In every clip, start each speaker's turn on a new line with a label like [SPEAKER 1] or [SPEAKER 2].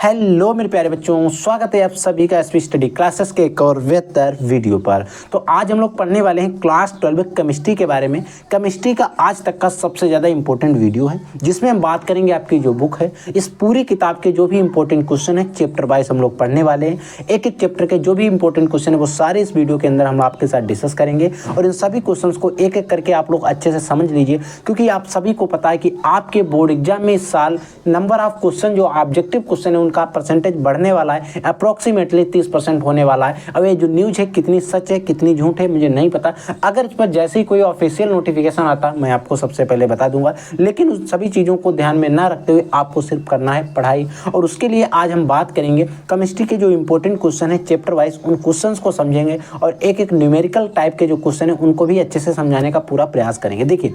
[SPEAKER 1] Hello मेरे प्यारे बच्चों, स्वागत है आप सभी का एसपी स्टडी क्लासेस के एक और बेहतर वीडियो पर। तो आज हम लोग पढ़ने वाले हैं क्लास 12 केमिस्ट्री के बारे में। केमिस्ट्री का आज तक का सबसे ज़्यादा इंपॉर्टेंट वीडियो है, जिसमें हम बात करेंगे आपकी जो बुक है, इस पूरी किताब के जो भी इंपॉर्टेंट क्वेश्चन है चैप्टर वाइज हम लोग पढ़ने वाले हैं। एक एक चैप्टर के जो भी इंपॉर्टेंट क्वेश्चन है वो सारे इस वीडियो के अंदर हम आपके साथ डिस्कस करेंगे और इन सभी क्वेश्चन को एक एक करके आप लोग अच्छे से समझ लीजिए, क्योंकि आप सभी को पता है कि आपके बोर्ड एग्जाम में इस साल नंबर ऑफ क्वेश्चन जो ऑब्जेक्टिव क्वेश्चन है उनका परसेंटेज बढ़ने वाला है, अप्रोक्सीमेटली 30% होने वाला है। अब ये जो न्यूज़ है कितनी सच है कितनी झूठ है मुझे नहीं पता, अगर इस पर जैसे ही कोई ऑफिशियल नोटिफिकेशन आता मैं आपको सबसे पहले बता दूंगा, लेकिन उस सभी चीज़ों को ध्यान में ना रखते हुए आपको सिर्फ करना है पढ़ाई। और उसके लिए आज हम बात करेंगे केमिस्ट्री के जो इंपॉर्टेंट क्वेश्चन है चैप्टर वाइज, उन क्वेश्चंस को समझेंगे और एक एक न्यूमेरिकल टाइप के जो क्वेश्चन है उनको भी अच्छे से समझाने का पूरा प्रयास करेंगे। देखिए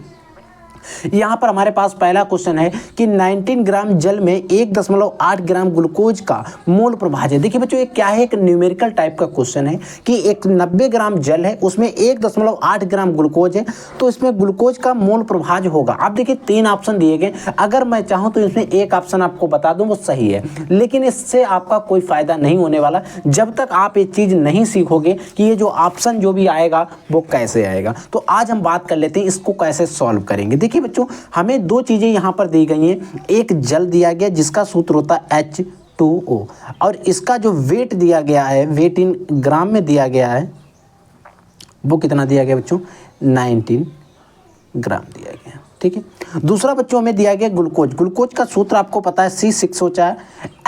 [SPEAKER 1] यहाँ पर हमारे पास पहला क्वेश्चन है कि 19 ग्राम जल में 1.8 ग्राम ग्लूकोज का मोल प्रभाज है। देखिए बच्चों, ये क्या है, एक न्यूमेरिकल टाइप का क्वेश्चन है कि एक 90 ग्राम जल है, उसमें 1.8 ग्राम ग्लूकोज है, तो इसमें ग्लूकोज का मोल प्रभाज होगा। आप देखिए 3 ऑप्शन दिए गए, अगर मैं चाहूँ तो इसमें एक ऑप्शन आपको बता दूँ वो सही है, लेकिन इससे आपका कोई फायदा नहीं होने वाला जब तक आप ये चीज़ नहीं सीखोगे कि ये जो ऑप्शन जो भी आएगा वो कैसे आएगा। तो आज हम बात कर लेते हैं इसको कैसे सॉल्व करेंगे। देखिए बच्चों, हमें 2 चीजें यहां पर दी गई हैं। एक जल दिया गया जिसका सूत्र होता है H2O, और इसका जो वेट दिया गया है, वेट इन ग्राम में दिया गया है, वो कितना दिया गया बच्चों, 19 ग्राम दिया गया। ठीक है। दूसरा बच्चों हमें दिया गया ग्लूकोज। ग्लूकोज का सूत्र आपको पता है C6 होता है,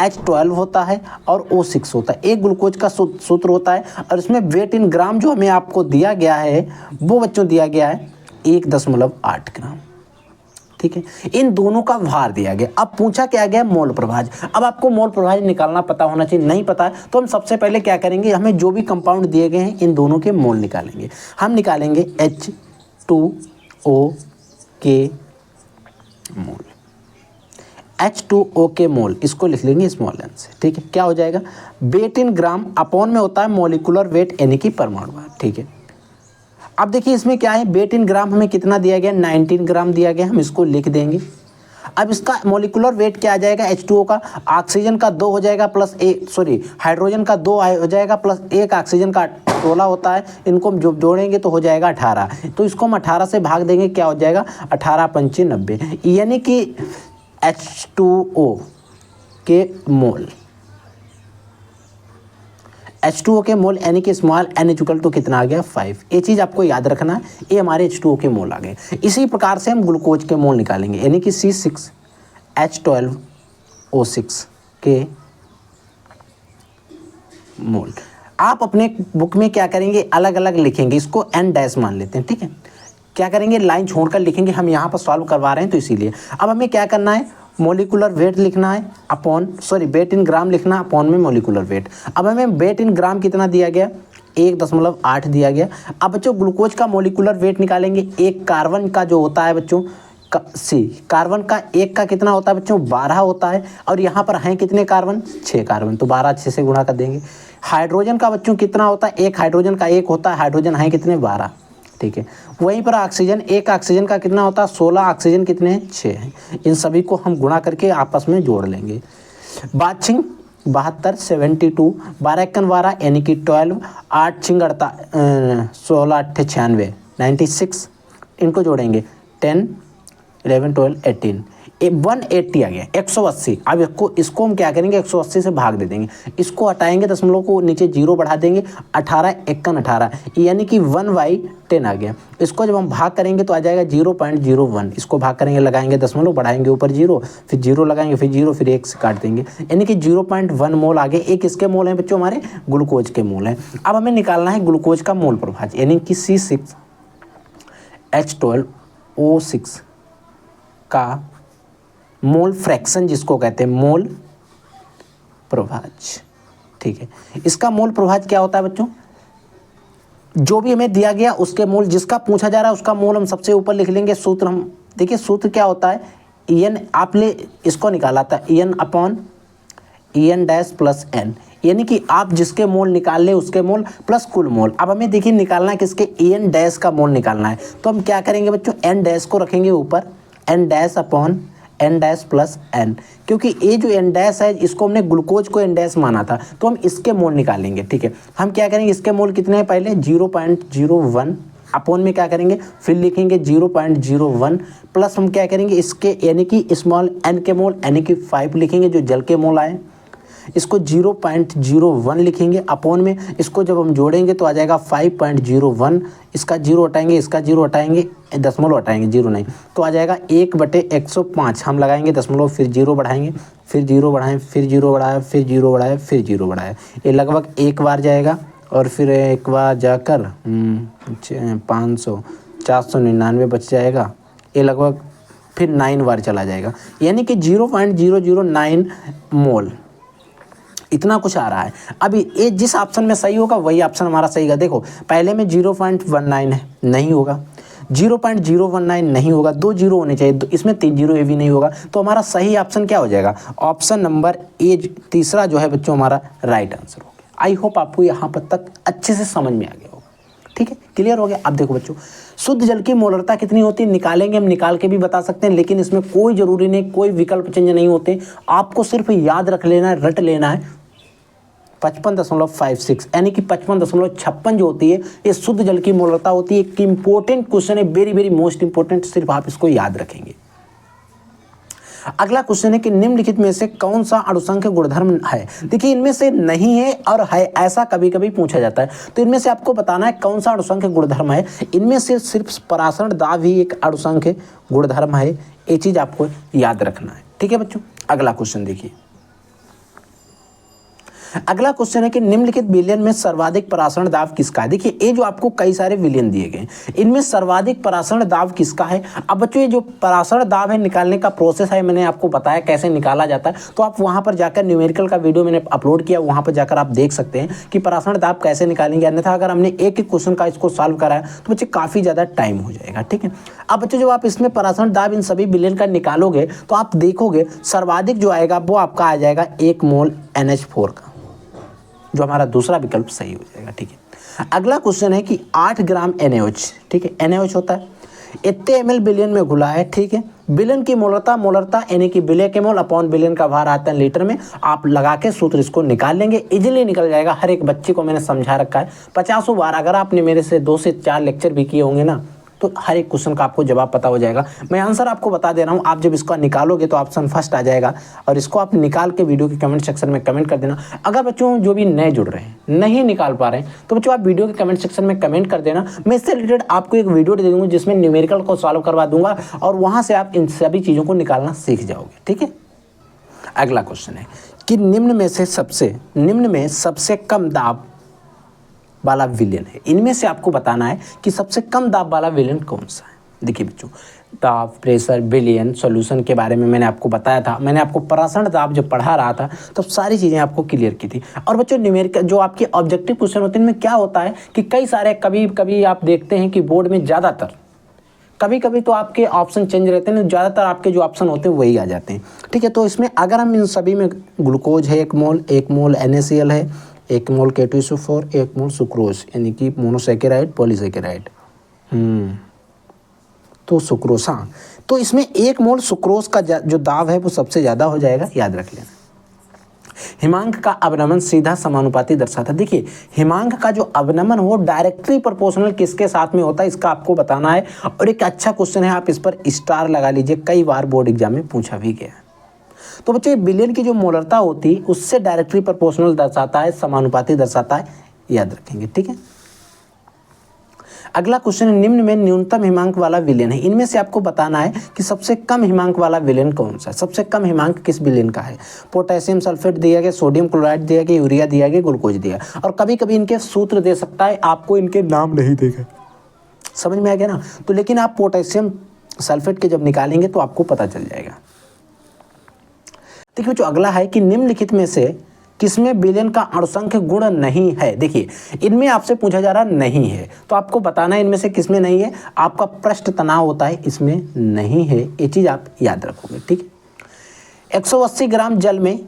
[SPEAKER 1] H12 होता है और O6 होता है। एक ग्लूकोज का सूत्र होता है और इसमें वेट इन ग्राम जो हमें आपको दिया गया है वो बच्चों दिया गया है 1.8 ग्राम। ठीक है, इन दोनों का भार दिया गया। अब पूछा क्या गया, मोल प्रभाज। अब आपको मोल प्रभाज निकालना पता होना चाहिए, नहीं पता है तो हम सबसे पहले क्या करेंगे, हमें जो भी कंपाउंड दिए गए हैं इन दोनों के मोल निकालेंगे। हम निकालेंगे H2O के मोल। H2O के मोल इसको लिख लेंगे स्मॉल एन से। ठीक है, क्या हो जाएगा, वेट इन ग्राम अपॉन में होता है मॉलिक्यूलर वेट यानी कि परमाणु भार। ठीक है, अब देखिए इसमें क्या है, वेट इन ग्राम हमें कितना दिया गया, 19 ग्राम दिया गया, हम इसको लिख देंगे। अब इसका मॉलिक्यूलर वेट क्या आ जाएगा, H2O का, ऑक्सीजन का 2 हो जाएगा प्लस हाइड्रोजन का 2 हो जाएगा प्लस 1 ऑक्सीजन का 16 होता है, इनको जो जोड़ेंगे तो हो जाएगा 18। तो इसको हम 18 से भाग देंगे, क्या हो जाएगा 18 पंचे 90, यानी कि H2O के मोल, H2O के मोल यानी कि स्मॉल n इक्वल टू कितना आ गया 5। ये चीज़ आपको याद रखना है, ये हमारे H2O के मोल आ गए। इसी प्रकार से हम ग्लूकोज के मोल निकालेंगे, यानी कि C6H12O6 के मोल। आप अपने बुक में क्या करेंगे, अलग अलग लिखेंगे, इसको n डैश मान लेते हैं। ठीक है, क्या करेंगे, लाइन छोड़कर लिखेंगे, हम यहाँ पर सॉल्व करवा रहे हैं तो इसीलिए। अब हमें क्या करना है, मॉलिक्यूलर वेट लिखना है वेट इन ग्राम लिखना अपॉन में मॉलिक्यूलर वेट। अब हमें वेट इन ग्राम कितना दिया गया, 1.8 दिया गया। अब बच्चों ग्लूकोज का मॉलिक्यूलर वेट निकालेंगे। एक कार्बन का जो होता है बच्चों कार्बन का एक का कितना होता है बच्चों, 12 होता है, और यहाँ पर हैं कितने कार्बन, 6 कार्बन, तो 12 6 से गुणा कर देंगे। हाइड्रोजन का बच्चों कितना होता है, एक हाइड्रोजन का 1 होता है, हाइड्रोजन हैं कितने, 12। ठीक है, वहीं पर ऑक्सीजन, एक ऑक्सीजन का कितना होता है, 16, ऑक्सीजन कितने हैं, 6 हैं। इन सभी को हम गुणा करके आपस में जोड़ लेंगे। 72 72, 12 1 12 यानी कि 12, 8 6 16 8 96 96, इनको जोड़ेंगे 10 11 12 18, 180 आ गया, 180। अब इसको हम क्या करेंगे, 180 से भाग दे देंगे, इसको हटाएंगे, दशमलव को नीचे 0 बढ़ा देंगे, 18 1 18 यानी कि 1/10 आ गया। इसको जब हम भाग करेंगे तो आ जाएगा 0.01, इसको भाग करेंगे, लगाएंगे दशमलव, बढ़ाएंगे ऊपर 0, फिर 0 लगाएंगे, फिर 0, फिर 1 से काट देंगे, यानी कि 0.1 मोल आ गए। एक इसके मोल हैं बच्चों, हमारे ग्लूकोज के मोल हैं। अब हमें निकालना है ग्लूकोज का मोल प्रभाज, यानी कि C6H12O6 का मोल फ्रैक्शन, जिसको कहते हैं मोल प्रभाज। ठीक है, इसका मोल प्रभाज क्या होता है बच्चों, जो भी हमें दिया गया उसके मोल, जिसका पूछा जा रहा है उसका मोल हम सबसे ऊपर लिख लेंगे। सूत्र हम देखिए, सूत्र क्या होता है, En आपने इसको निकाला था, En upon En dash plus n, यानी कि आप जिसके मोल निकाल ले उसके मोल प्लस कुल मोल। अब हमें देखिए निकालना है किसके, En डैश का मोल निकालना है, तो हम क्या करेंगे बच्चों, n डैश को रखेंगे ऊपर, n dash upon n dash plus n, क्योंकि ये जो एन डैश है इसको हमने ग्लूकोज को एन डैश माना था, तो हम इसके मोल निकालेंगे। ठीक है, हम क्या करेंगे, इसके मोल कितने हैं, पहले 0.01 अपोन में क्या करेंगे, फिर लिखेंगे 0.01 प्लस हम क्या करेंगे, इसके यानी कि स्मॉल एन के मोल यानी कि 5 लिखेंगे जो जल के मोल आए, इसको 0.01 लिखेंगे अपोन में, इसको जब हम जोड़ेंगे तो आ जाएगा 5.01, इसका 0 हटाएंगे, इसका 0 हटाएंगे, दशमलव हटाएंगे, 0 नहीं, तो आ जाएगा 1/105। हम लगाएंगे दशमलव, फिर 0 बढ़ाएंगे, फिर 0 बढ़ाएं, फिर 0 बढ़ाया, फिर 0 बढ़ाया, फिर 0 बढ़ाया, ये लगभग एक बार जाएगा और फिर एक बार जाकर 500 499 बच जाएगा, ये लगभग फिर 9 बार चला जाएगा, यानी कि 0.009 मोल इतना कुछ आ रहा है। अभी ये जिस ऑप्शन में सही होगा वही ऑप्शन हमारा सही होगा। देखो पहले में 0.19 है, नहीं होगा, 0.019 नहीं होगा, 2 जीरो होने चाहिए, इसमें 3 जीरो ये भी नहीं होगा, तो हमारा सही ऑप्शन क्या हो जाएगा, ऑप्शन नंबर ए तीसरा जो है बच्चों हमारा राइट आंसर हो गया। आई होप आपको यहाँ पर तक अच्छे से समझ में आ गया होगा। ठीक है, क्लियर हो गया। अब देखो बच्चों, शुद्ध जल की मोलरता कितनी होती है निकालेंगे, हम निकाल के भी बता सकते हैं, लेकिन इसमें कोई जरूरी नहीं, कोई विकल्प चेंज नहीं होते, आपको सिर्फ याद रख लेना है, रट लेना है 55.56 यानी कि 55.56 जो होती है ये शुद्ध जल की मोलरता होती है। एक इंपॉर्टेंट क्वेश्चन है, वेरी वेरी मोस्ट इंपॉर्टेंट, सिर्फ आप इसको याद रखेंगे। अगला क्वेश्चन है कि निम्नलिखित में से कौन सा अणुसंख्य गुणधर्म है। देखिए इनमें से नहीं है और है, ऐसा कभी कभी पूछा जाता है, तो इनमें से आपको बताना है कौन सा अणुसंख्य गुणधर्म है। इनमें से सिर्फ परासरण दाब ही एक अणुसंख्य गुणधर्म है, ये चीज आपको याद रखना है। ठीक है बच्चों, अगला क्वेश्चन देखिए। अगला क्वेश्चन है कि निम्नलिखित विलयन में सर्वाधिक परासरण दाब किसका है। देखिए ये जो आपको कई सारे विलयन दिए गए, इनमें सर्वाधिक परासरण दाब किसका है। अब बच्चों ये जो परासरण दाब है निकालने का प्रोसेस है, मैंने आपको बताया कैसे निकाला जाता है, तो आप वहां पर जाकर न्यूमेरिकल का वीडियो मैंने अपलोड किया, वहां पर जाकर आप देख सकते हैं कि परासरण दाब कैसे निकालेंगे। अन्यथा अगर हमने एक एक क्वेश्चन का इसको सॉल्व कराया तो बच्चे काफी ज्यादा टाइम हो जाएगा। ठीक है, अब बच्चों जब आप इसमें परासरण दाब इन सभी विलयन का निकालोगे तो आप देखोगे सर्वाधिक जो आएगा वो आपका आ जाएगा 1 मोल NH4 का, जो हमारा दूसरा विकल्प सही हो जाएगा। ठीक है, अगला क्वेश्चन है कि 8 ग्राम NaOH, ठीक है NaOH होता है, इतने ml बिलियन में घुला है। ठीक है, बिलियन की मोलरता यानी कि विलय के मोल अपॉन बिलियन का भार आता है लीटर में, आप लगा के सूत्र इसको निकाल लेंगे, इजीली निकल जाएगा। हर एक बच्चे को मैंने समझा रखा है 50 बार, अगर आपने मेरे से 2 से 4 लेक्चर भी किए होंगे ना तो हर एक क्वेश्चन का आपको जवाब पता हो जाएगा। मैं आंसर आपको बता दे रहा हूँ, आप जब इसको निकालोगे तो ऑप्शन फर्स्ट आ जाएगा, और इसको आप निकाल के वीडियो के कमेंट सेक्शन में कमेंट कर देना। अगर बच्चों जो भी नए जुड़ रहे हैं, नहीं निकाल पा रहे हैं, तो बच्चों आप वीडियो के कमेंट सेक्शन में कमेंट कर देना, मैं इससे रिलेटेड आपको एक वीडियो दे दूँगा जिसमें न्यूमेरिकल को सॉल्व करवा दूंगा, और वहाँ से आप इन सभी चीज़ों को निकालना सीख जाओगे। ठीक है, अगला क्वेश्चन है कि निम्न में सबसे कम दाब वाला विलयन है। इनमें से आपको बताना है कि सबसे कम दाब वाला विलयन कौन सा है। देखिए बच्चों, दाब, प्रेशर, विलयन, सॉल्यूशन के बारे में मैंने आपको बताया था, मैंने आपको परासरण दाब जब पढ़ा रहा था तब सारी चीज़ें आपको क्लियर की थी। और बच्चों न्यूमेरिकल जो आपके ऑब्जेक्टिव क्वेश्चन होते हैं इनमें क्या होता है कि कई सारे कभी कभी आप देखते हैं कि बोर्ड में ज़्यादातर, कभी कभी तो आपके ऑप्शन चेंज रहते हैं, ज़्यादातर आपके जो ऑप्शन होते हैं वही आ जाते हैं। ठीक है, तो इसमें अगर हम इन सभी में ग्लूकोज है 1 मोल NaCl है 1 मोल K2SO4 1 मोल सुक्रोज यानी कि मोनोसेकेराइड पॉलीसेकेराइड, तो सुक्रोज, हाँ, तो इसमें 1 मोल सुक्रोज का जो दाब है वो सबसे ज़्यादा हो जाएगा, याद रख लेना। हिमांक का अवनमन सीधा समानुपाती दर्शाता है। देखिए हिमांक का जो अवनमन हो डायरेक्टली प्रोपोर्शनल किसके साथ में होता है, इसका आपको बताना है। और एक अच्छा क्वेश्चन है, आप इस पर स्टार लगा लीजिए, कई बार बोर्ड एग्जाम में पूछा भी गया है। तो बच्चों बिलियन की जो मोलरता होती है उससे डायरेक्टली प्रोपोर्शनल दर्शाता है, समानुपाती दर्शाता है, याद रखेंगे। ठीक है, अगला क्वेश्चन है निम्न में न्यूनतम हिमांक वाला विलयन है। इनमें से आपको बताना है कि सबसे कम हिमांक वाला विलयन कौन सा है। सबसे कम हिमांक किस विलयन का है। पोटेशियम सल्फेट दिया गया, सोडियम क्लोराइड दिया गया, यूरिया दिया गया, ग्लूकोज दिया, और कभी कभी इनके सूत्र दे सकता है, आपको इनके नाम नहीं देगा, समझ में आ गया ना। तो लेकिन आप पोटेशियम सल्फेट के जब निकालेंगे तो आपको पता चल जाएगा। देखिए जो अगला है कि निम्नलिखित में से किसमें विलयन का अणुसंख्य गुण नहीं है। देखिए इनमें आपसे पूछा जा रहा नहीं है, तो आपको बताना है इनमें से किसमें नहीं है। आपका पृष्ठ तनाव होता है, इसमें नहीं है, ये चीज आप याद रखोगे। ठीक है, 180 ग्राम जल में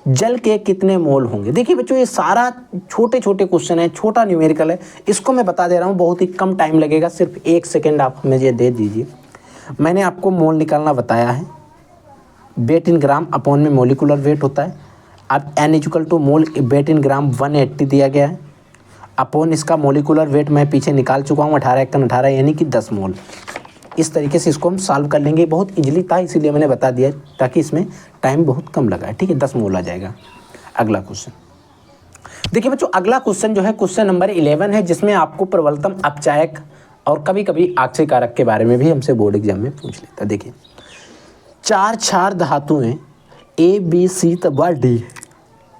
[SPEAKER 1] जल के कितने मोल होंगे। देखिए बच्चों ये सारा छोटे छोटे क्वेश्चन है, छोटा न्यूमेरिकल है, इसको मैं बता दे रहा हूँ, बहुत ही कम टाइम लगेगा, सिर्फ 1 सेकेंड आप मुझे दे दीजिए। मैंने आपको मोल निकालना बताया है, वेट इन ग्राम अपॉन में मोलिकुलर वेट होता है। अब n equal to mole weight in gram 180 दिया गया है, अपॉन इसका मोलिकुलर वेट मैं पीछे निकाल चुका हूँ 18 यानी कि 10 मोल। इस तरीके से इसको हम सॉल्व कर लेंगे। बहुत इजीली था इसीलिए मैंने बता दिया ताकि इसमें टाइम बहुत कम लगा है। ठीक है, 10 मोल आ जाएगा। अगला क्वेश्चन देखिए बच्चों, अगला क्वेश्चन जो है क्वेश्चन नंबर 11 है, जिसमें आपको प्रबलतम अपचायक और कभी कभी आक्सीय कारक के बारे में भी हमसे बोर्ड एग्जाम में पूछ लेता है। देखिए 4 क्षार धातुएं A, B, C तथा D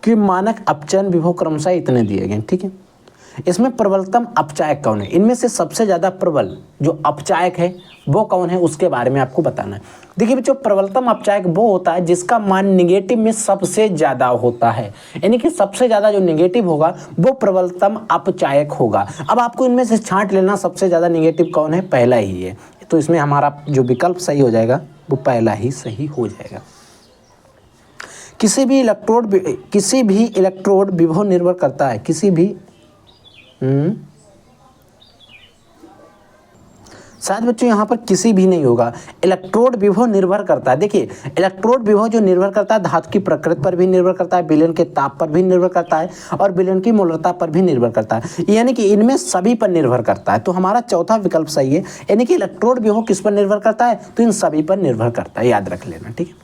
[SPEAKER 1] के मानक अपचयन विभव क्रमशः इतने दिए गए। ठीक है, इसमें प्रबलतम अपचायक कौन है, इनमें से सबसे ज़्यादा प्रबल जो अपचायक है वो कौन है, उसके बारे में आपको बताना है। देखिए बच्चों, प्रबलतम अपचायक वो होता है जिसका मान निगेटिव में सबसे ज़्यादा होता है, यानी कि सबसे ज़्यादा जो निगेटिव होगा वो प्रबलतम अपचायक होगा। अब आपको इनमें से छांट लेना सबसे ज़्यादा निगेटिव कौन है, पहला ही है। तो इसमें हमारा जो विकल्प सही हो जाएगा वो पहला ही सही हो जाएगा। किसी भी इलेक्ट्रोड विभव निर्भर करता है, किसी भी शायद बच्चों यहाँ पर किसी भी नहीं होगा, इलेक्ट्रोड विभव निर्भर करता है। देखिए इलेक्ट्रोड विभव जो निर्भर करता है धातु की प्रकृति पर भी निर्भर करता है, विलयन के ताप पर भी निर्भर करता है और विलयन की मोलरता पर भी निर्भर करता है, यानी कि इनमें सभी पर निर्भर करता है। तो हमारा चौथा विकल्प सही है, यानी कि इलेक्ट्रोड विभव किस पर निर्भर करता है, तो इन सभी पर निर्भर करता है, याद रख लेना। ठीक है,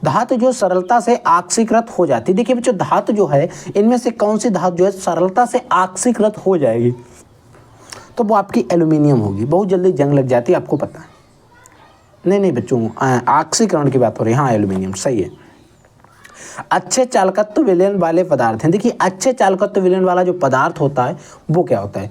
[SPEAKER 1] धातु जो सरलता से ऑक्सीकृत हो जाती है। देखिए बच्चों, धातु जो है इनमें से कौन सी धातु जो है सरलता से ऑक्सीकृत हो जाएगी, तो वो आपकी एल्यूमिनियम होगी। बहुत जल्दी जंग लग जाती है, आपको पता है। नहीं बच्चों, ऑक्सीकरण की बात हो रही है। हाँ, एल्यूमिनियम सही है। अच्छे चालकत्व विलयन वाले पदार्थ हैं। देखिए अच्छे चालकत्व विलयन वाला जो पदार्थ होता है वो क्या होता है,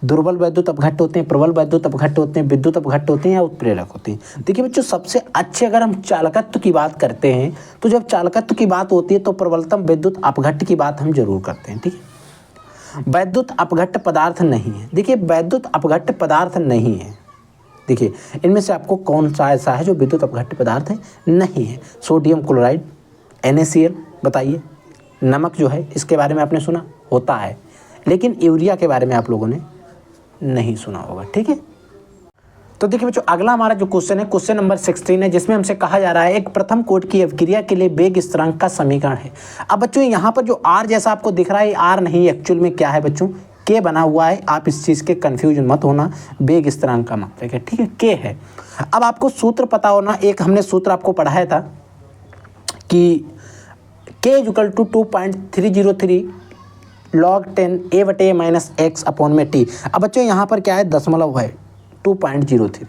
[SPEAKER 1] दुर्बल वैद्युत अपघट्ट होते हैं, प्रबल वैद्युत अपघट्ट होते हैं, विद्युत अपघट्ट होते हैं या उत्प्रेरक होते हैं। देखिए बच्चों, सबसे अच्छे अगर हम चालकत्व की बात करते हैं तो जब चालकत्व की बात होती है तो प्रबलतम विद्युत अपघट्ट की बात हम जरूर करते हैं। ठीक है, वैद्युत अपघट्ट पदार्थ नहीं है। देखिए वैद्युत अपघट्ट पदार्थ नहीं है। देखिए इनमें से आपको कौन सा ऐसा है जो विद्युत अपघट्ट पदार्थ है, नहीं है। सोडियम क्लोराइड, NaCl, बताइए। नमक जो है इसके बारे में आपने सुना होता है, लेकिन यूरिया के बारे में आप लोगों ने नहीं सुना होगा। ठीक है, तो देखिए बच्चों, अगला हमारा जो क्वेश्चन है क्वेश्चन नंबर 16 है, जिसमें हमसे कहा जा रहा है एक प्रथम कोटि की अभिक्रिया के लिए वेग स्थिरांक का समीकरण है। अब बच्चों यहाँ पर जो R जैसा आपको दिख रहा है, R नहीं, एक्चुअल में क्या है बच्चों, K बना हुआ है। आप इस चीज़ के कंफ्यूज मत होना, वेग स्थिरांक का मात्रक है। ठीक है, K है। अब आपको सूत्र पता होना, एक हमने सूत्र आपको पढ़ाया था कि K = 2.303 log 10 A/-x अपॉन में t। अब बच्चों यहाँ पर क्या है, दशमलव है 2.03।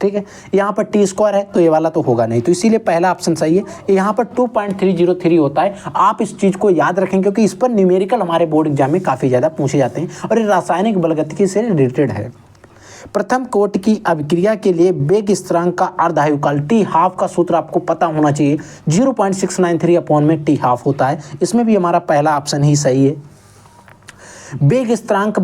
[SPEAKER 1] ठीक है, यहाँ पर t² है तो ये वाला तो होगा नहीं, तो इसीलिए पहला ऑप्शन सही है। यहाँ पर 2.303 होता है। आप इस चीज़ को याद रखें क्योंकि इस पर न्यूमेरिकल हमारे बोर्ड एग्जाम में काफ़ी ज़्यादा पूछे जाते हैं और ये रासायनिक बलगतिकी से रिलेटेड है। प्रथम कोटि की अभिक्रिया के लिए वेग स्थिरांक का अर्धायुकाल t½ का सूत्र आपको पता होना चाहिए, 0.693 अपॉन में t½ होता है। इसमें भी हमारा पहला ऑप्शन ही सही है। वेग स्थिरांक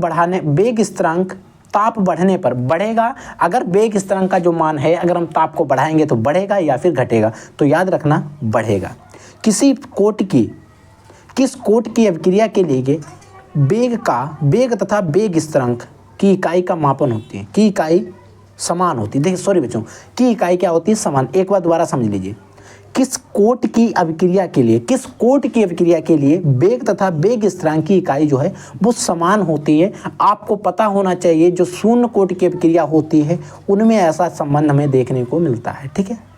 [SPEAKER 1] ताप बढ़ने पर बढ़ेगा। अगर वेग स्थिरांक का जो मान है, अगर हम ताप को बढ़ाएंगे तो बढ़ेगा या फिर घटेगा, तो याद रखना बढ़ेगा। किस कोटि की अभिक्रिया के लिए वेग तथा वेग स्थिरांक की इकाई का मापन होती है, की इकाई समान होती है। देखिए सॉरी बच्चों, की इकाई क्या होती है, समान। एक बार दोबारा समझ लीजिए, किस कोटि की अभिक्रिया के लिए वेग तथा वेग स्थिरांक की इकाई जो है वो समान होती है। आपको पता होना चाहिए जो शून्य कोटि की अभिक्रिया होती है उनमें ऐसा संबंध हमें देखने को मिलता है। ठीक है,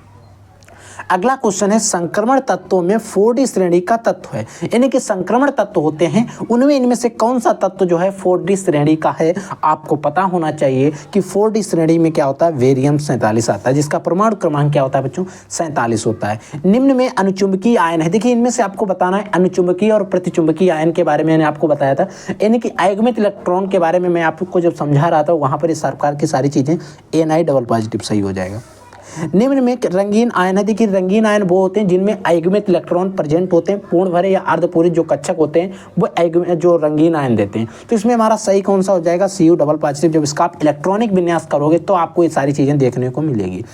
[SPEAKER 1] अगला क्वेश्चन है संक्रमण तत्वों में 4D श्रेणी का तत्व है, यानी कि संक्रमण तत्व होते हैं उनमें इनमें से कौन सा तत्व जो है 4D श्रेणी का है। आपको पता होना चाहिए कि 4D श्रेणी में क्या होता है, वेरियम 47 आता है, जिसका परमाणु क्रमांक क्या होता है बच्चों, 47 होता है। निम्न में अनुचुंबकीय आयन है। देखिए इनमें से आपको बताना है अनुचुंबकीय और प्रतिचुंबकीय आयन के बारे में मैंने आपको बताया था, यानी कि अयुग्मित इलेक्ट्रॉन के बारे में मैं आपको जब समझा रहा था वहाँ पर इस प्रकार की सारी चीज़ें Ni सही हो जाएगा। निम्न में रंगीन आयन है। देखिए रंगीन आयन वो होते हैं जिनमें अयुग्मित इलेक्ट्रॉन प्रेजेंट होते हैं, पूर्ण भरे या अर्धपूरित जो कक्षक होते हैं वो जो रंगीन आयन देते हैं। तो इसमें हमारा सही कौन सा हो जाएगा, Cu++। जब इसका आप इलेक्ट्रॉनिक विन्यास करोगे तो आपको ये सारी चीज़ें देखने को मिलेगी।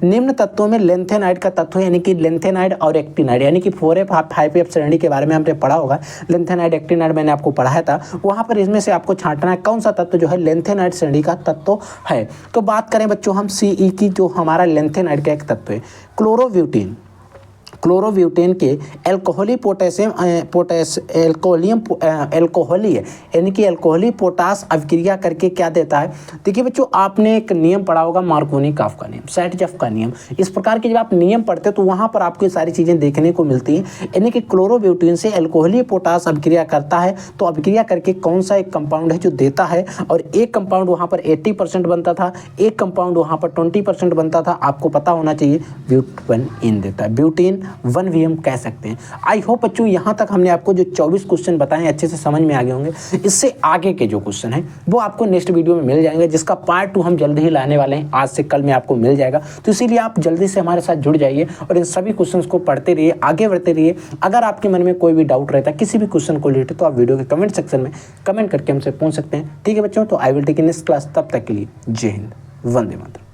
[SPEAKER 1] निम्न तत्वों में लेंथेनाइड का तत्व है, यानी कि लेंथेनाइड और एक्टिनाइड, यानी कि 4F/5F श्रेणी के बारे में हमने पढ़ा होगा। लेंथेनाइड एक्टिनाइड मैंने आपको पढ़ाया था, वहाँ पर इसमें से आपको छांटना है कौन सा तत्व जो है लेंथेनाइड श्रेणी का तत्व है। तो बात करें बच्चों हम Ce की, जो हमारा पैंथेनाइड का एक तत्व है। क्लोरोब्यूटेन, क्लोरोब्यूटेन के एल्कोहली पोटेशियम एल्कोहली है, यानी कि एल्कोहली पोटास अभिक्रिया करके क्या देता है। देखिए बच्चों, आपने एक नियम पढ़ा होगा, मार्कोनी-काफ का नियम, सैटजेफ का नियम। इस प्रकार के जब आप नियम पढ़ते हैं तो वहाँ पर आपको ये सारी चीज़ें देखने को मिलती हैं, यानी कि क्लोरोब्यूटेन से एल्कोहली पोटास अभिक्रिया करता है, तो अभिक्रिया करके कौन सा एक कंपाउंड है जो देता है, और एक कंपाउंड वहाँ पर 80% बनता था, एक कंपाउंड वहाँ पर 20% बनता था। आपको पता होना चाहिए ब्यूटेन देता है, ब्यूटेन 1 कह सकते हैं। आई होप बच्चों यहाँ तक हमने आपको जो 24 क्वेश्चन बताए अच्छे से समझ में आ गए होंगे। इससे आगे के जो क्वेश्चन हैं वो आपको नेक्स्ट वीडियो में मिल जाएंगे, जिसका पार्ट 2 हम जल्दी ही लाने वाले हैं, आज से कल में आपको मिल जाएगा। तो इसीलिए आप जल्दी से हमारे साथ जुड़ जाइए और इन सभी क्वेश्चन को पढ़ते रहिए, आगे बढ़ते रहिए। अगर आपके मन में कोई भी डाउट रहता है किसी भी क्वेश्चन को रिलेटेड, तो आप वीडियो के कमेंट सेक्शन में कमेंट करके हमसे पूछ सकते हैं। ठीक है बच्चों, तो I will take in next class. तब तक के लिए जय हिंद, वंदे मातरम।